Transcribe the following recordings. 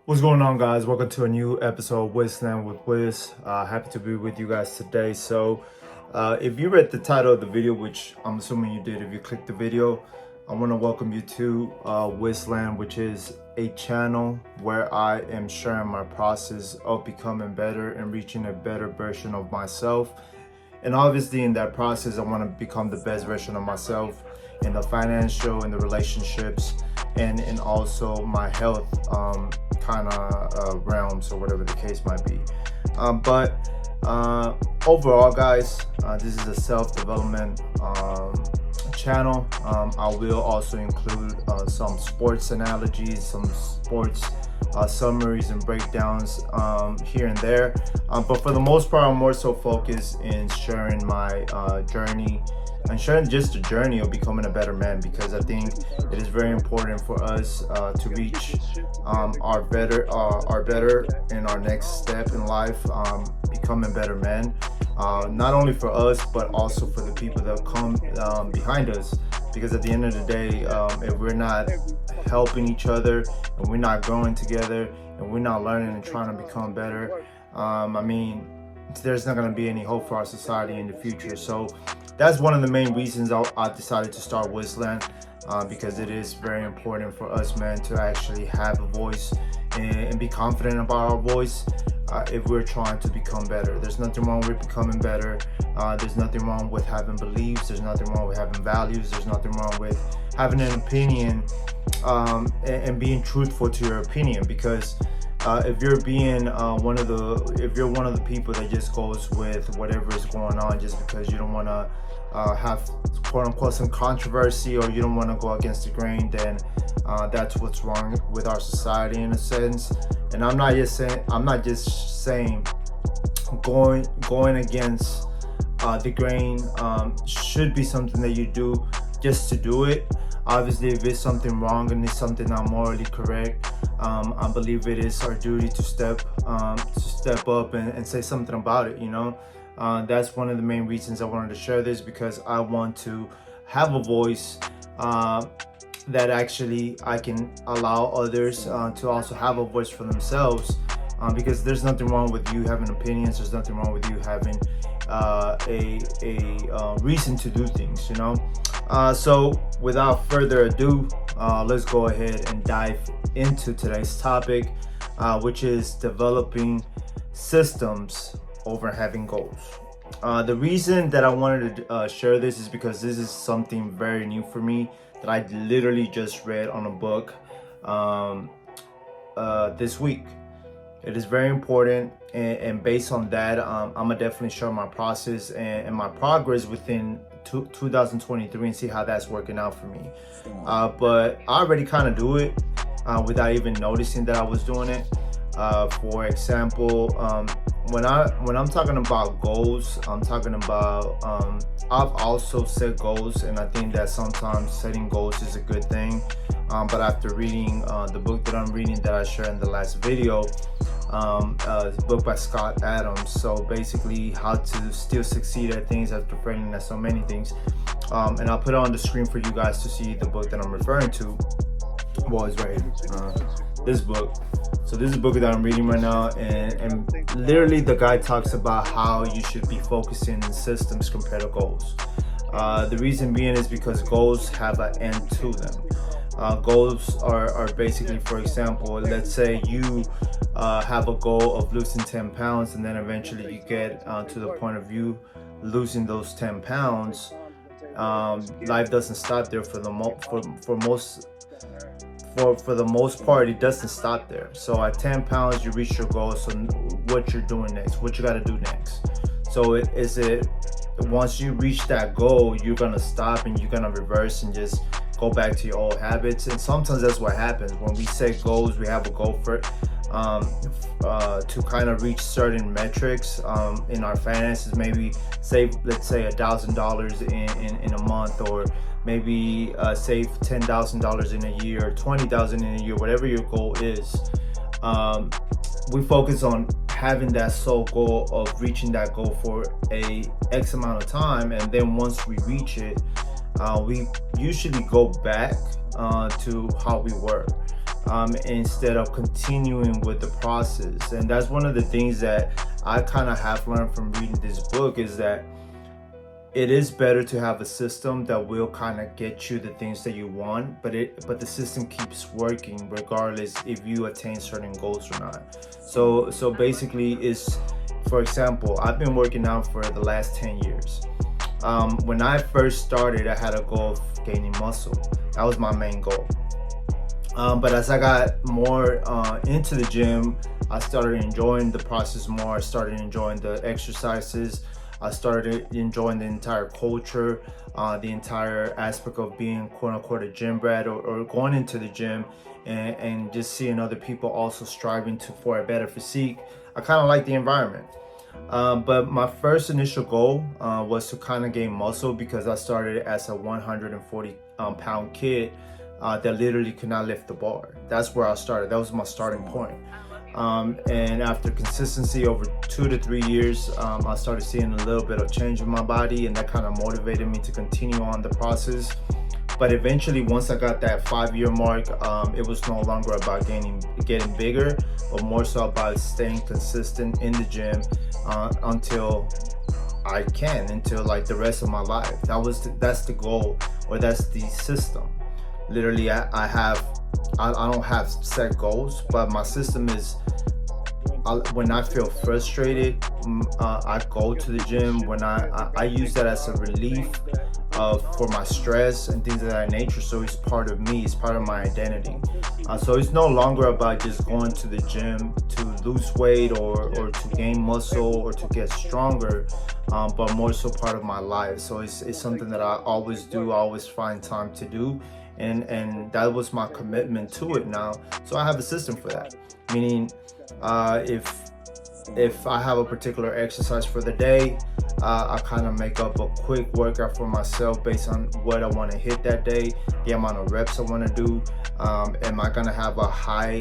What's going on, guys? Welcome to a new episode of Wasteland with Wiz. Happy to be with you guys today. So if you read the title of the video, which I'm assuming you did if you clicked the video, I want to welcome you to Wasteland, which is a channel where I am sharing my process of becoming better and reaching a better version of myself. And obviously in that process, I want to become the best version of myself in the financial, in the relationships, and in also my health realms, or whatever the case might be. But overall, guys, this is a self-development channel. I will also include some sports analogies, some sports summaries and breakdowns here and there. But for the most part, I'm more so focused in sharing my journey and sharing just the journey of becoming a better man, because I think it is very important for us to reach our better in our next step in life, becoming better men, not only for us but also for the people that come behind us. Because at the end of the day, if we're not helping each other and we're not growing together and we're not learning and trying to become better, there's not going to be any hope for our society in the future. So that's one of the main reasons I decided to start Wasteland, because it is very important for us men to actually have a voice and be confident about our voice if we're trying to become better. There's nothing wrong with becoming better. There's nothing wrong with having beliefs. There's nothing wrong with having values. There's nothing wrong with having an opinion and being truthful to your opinion. Because if you're being one of the people that just goes with whatever is going on just because you don't want to have quote unquote some controversy, or you don't want to go against the grain, then that's what's wrong with our society in a sense. And I'm not just saying going against the grain should be something that you do just to do it. Obviously, if it's something wrong and it's something not morally correct, I believe it is our duty to step up and say something about it. That's one of the main reasons I wanted to share this, because I want to have a voice that actually I can allow others to also have a voice for themselves. Because there's nothing wrong with you having opinions. There's nothing wrong with you having a reason to do things. So without further ado, let's go ahead and dive into today's topic, which is developing systems over having goals. The reason that I wanted to share this is because this is something very new for me that I literally just read on a book this week. It is very important, and based on that, I'm gonna definitely share my process and my progress within 2023 and see how that's working out for me. But I already kind of do it without even noticing that I was doing it. For example, when I'm talking about goals, I'm talking about I've also set goals, and I think that sometimes setting goals is a good thing. But after reading the book that I'm reading that I shared in the last video, it's a book by Scott Adams. So basically, how to still succeed at things after failing at so many things. And I'll put it on the screen for you guys to see the book that I'm referring to. Well, it's right here. This book. So this is a book that I'm reading right now, and literally the guy talks about how you should be focusing in systems compared to goals. The reason being is because goals have an end to them. Goals are basically, for example, let's say you have a goal of losing 10 pounds, and then eventually you get to the point of you losing those 10 pounds. Life doesn't stop there for the most part. It doesn't stop there. So at 10 pounds, you reach your goal. So what you're doing next, what you got to do next. So once you reach that goal, you're going to stop and you're going to reverse and just go back to your old habits. And sometimes that's what happens when we set goals. We have a goal for to kind of reach certain metrics in our finances. Maybe save, let's say, $1,000 in a month, or maybe save $10,000 in a year, or $20,000 in a year, whatever your goal is. We focus on having that sole goal of reaching that goal for a X amount of time, and then once we reach it, we usually go back to how we were. instead of continuing with the process. And that's one of the things that I kind of have learned from reading this book, is that it is better to have a system that will kind of get you the things that you want, but the system keeps working regardless if you attain certain goals or not. So basically, is, for example, I've been working out for the last 10 years. When I first started, I had a goal of gaining muscle. That was my main goal. But as I got more into the gym, I started enjoying the process more. I started enjoying the exercises. I started enjoying the entire culture, the entire aspect of being quote unquote a gym rat, or going into the gym and just seeing other people also striving for a better physique. I kind of like the environment. But my first initial goal was to kind of gain muscle, because I started as a 140 pound kid that literally could not lift the bar. That's where I started. That was my starting point. And after consistency over 2 to 3 years, I started seeing a little bit of change in my body, and that kind of motivated me to continue on the process. But eventually, once I got that 5-year mark, it was no longer about getting bigger, but more so about staying consistent in the gym until like the rest of my life. That's the goal, or that's the system. Literally, I don't have set goals, but my system is, when I feel frustrated, I go to the gym. When I use that as a relief for my stress and things of that nature. So it's part of me, it's part of my identity. So it's no longer about just going to the gym to lose weight or to gain muscle or to get stronger, but more so part of my life. So it's something that I always do, I always find time to do. And that was my commitment to it now. So I have a system for that. Meaning, if I have a particular exercise for the day, I kind of make up a quick workout for myself based on what I want to hit that day, the amount of reps I want to do. Am I gonna have a high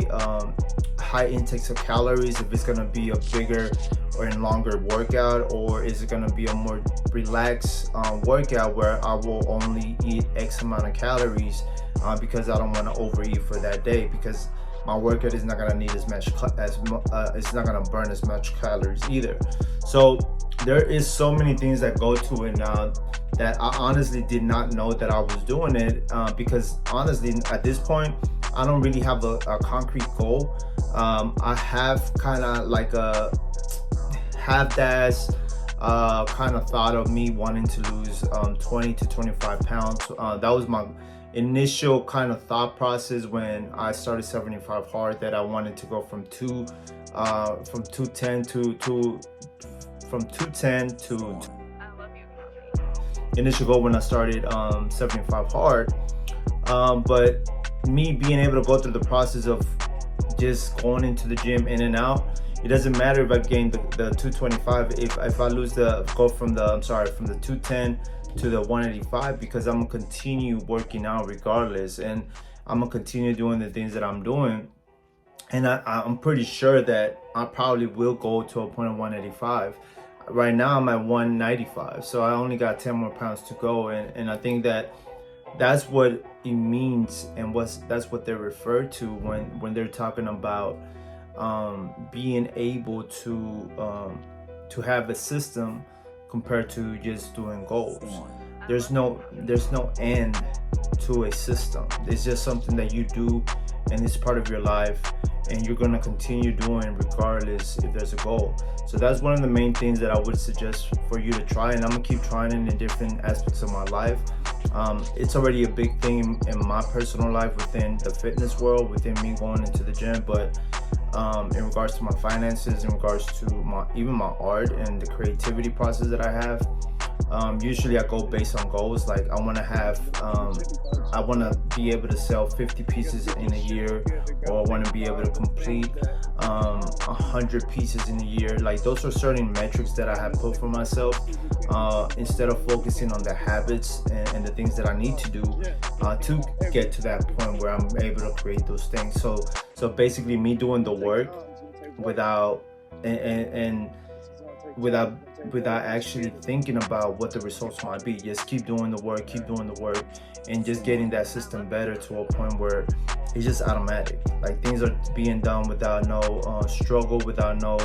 intakes of calories if it's gonna be a bigger or longer workout, or is it gonna be a more relaxed workout where I will only eat X amount of calories because I don't want to overeat for that day, because my workout is not gonna need as much it's not gonna burn as much calories either. So there is so many things that go to it now that I honestly did not know that I was doing it, because honestly at this point I don't really have a concrete goal. I have kind of like a half-ass kind of thought of me wanting to lose 20 to 25 pounds. That was my initial kind of thought process when I started 75 Hard, that I wanted to go from 210 to initial goal when I started 75 Hard. But me being able to go through the process of just going into the gym in and out, it doesn't matter if I gain the 225 if I lose go from the 210 to the 185, because I'm gonna continue working out regardless, and I'm gonna continue doing the things that I'm doing. And I'm pretty sure that I probably will go to a point of 185. Right now I'm at 195, so I only got 10 more pounds to go, and I think that's what it means, and that's what they refer to when they're talking about being able to have a system compared to just doing goals. There's no end to a system. It's just something that you do, and it's part of your life, and you're gonna continue doing regardless if there's a goal. So that's one of the main things that I would suggest for you to try, and I'm gonna keep trying it in different aspects of my life. It's already a big thing in my personal life within the fitness world, within me going into the gym, but in regards to my finances, in regards to even my art and the creativity process that I have, usually I go based on goals. Like I want to be able to sell 50 pieces in a year, or I want to be able to complete 100 pieces in a year. Like those are certain metrics that I have put for myself, instead of focusing on the habits and the things that I need to do to get to that point where I'm able to create those things. So basically me doing the work without and without actually thinking about what the results might be. Just keep doing the work, and just getting that system better to a point where it's just automatic. Like things are being done without no struggle, without no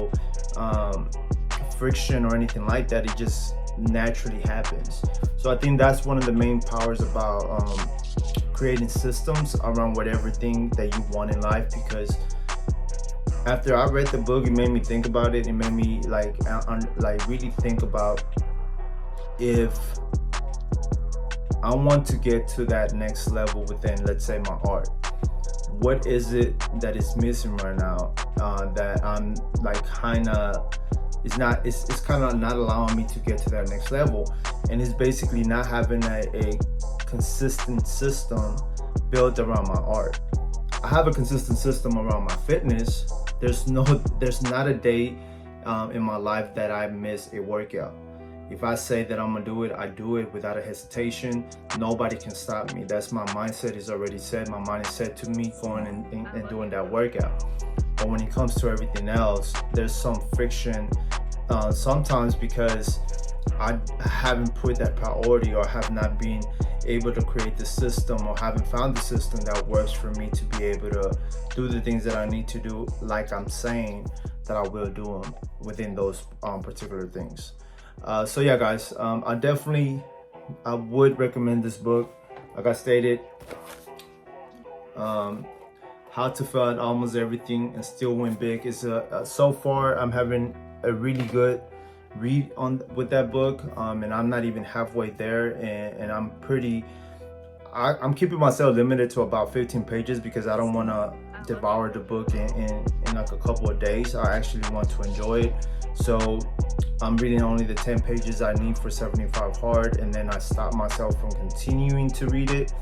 friction or anything like that. It just naturally happens. So I think that's one of the main powers about creating systems around whatever thing that you want in life. Because after I read the book, it made me think about it. It made me like really think about, if I want to get to that next level within, let's say, my art, what is it that is missing right now that I'm like kind of, it's kind of not allowing me to get to that next level. And it's basically not having a consistent system built around my art. I have a consistent system around my fitness. There's not a day in my life that I miss a workout. If I say that I'm gonna do it, I do it without a hesitation. Nobody can stop me. That's my mindset is already set. My mind is set to me going and doing that workout. But when it comes to everything else, there's some friction sometimes, because I haven't put that priority, or have not been able to create the system, or haven't found the system that works for me to be able to do the things that I need to do, like I'm saying that I will do them within those particular things. So yeah, guys, I would recommend this book. Like I stated, How to Fail at Almost Everything and Still Win Big is so far I'm having a really good read with that book, and I'm not even halfway there, and I'm keeping myself limited to about 15 pages because I don't want to devour the book in like a couple of days. I actually want to enjoy it, so I'm reading only the 10 pages I need for 75 hard, and then I stop myself from continuing to read it.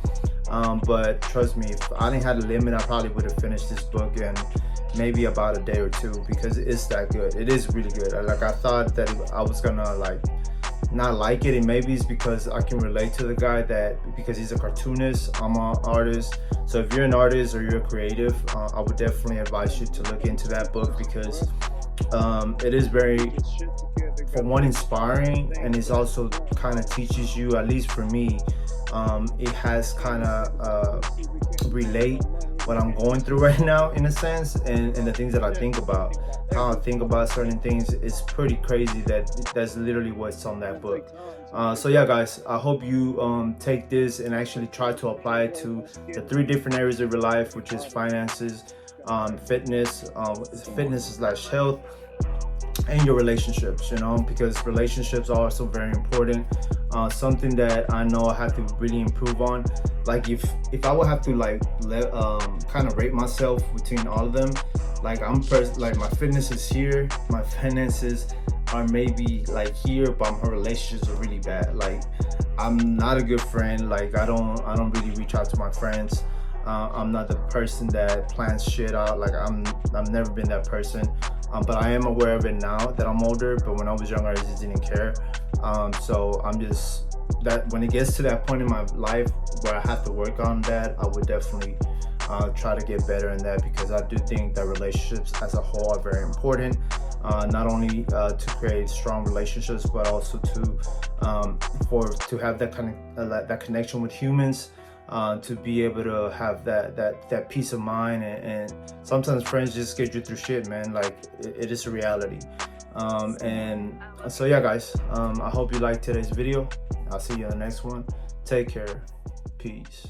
But trust me, if I didn't have a limit, I probably would have finished this book in maybe about a day or two, because it's that good. It is really good. Like, I thought that I was gonna like not like it, and maybe it's because I can relate to the guy, because he's a cartoonist, I'm an artist. So if you're an artist or you're a creative, I would definitely advise you to look into that book, because it is very, for one, inspiring, and it's also kind of teaches you, at least for me, it has kind of relate what I'm going through right now, in a sense, and the things that I think about, how I think about certain things. It's pretty crazy that's literally what's on that book. So yeah, guys, I hope you take this and actually try to apply it to the 3 different areas of your life, which is finances, fitness / health, and your relationships, because relationships are also very important. Something that I know I have to really improve on. Like if I would have to kind of rate myself between all of them, like my fitness is here, my finances are maybe like here, but my relationships are really bad. Like, I'm not a good friend. Like, I don't really reach out to my friends. I'm not the person that plans shit out. Like, I've never been that person. But I am aware of it now that I'm older, but when I was younger, I just didn't care. So I'm just, that when it gets to that point in my life where I have to work on that, I would definitely try to get better in that, because I do think that relationships as a whole are very important. Not only to create strong relationships, but also to have that kind of that connection with humans. To be able to have that peace of mind, and sometimes friends just get you through shit, man. Like, it is a reality. And so yeah, guys, I hope you liked today's video. I'll see you in the next one. Take care. Peace.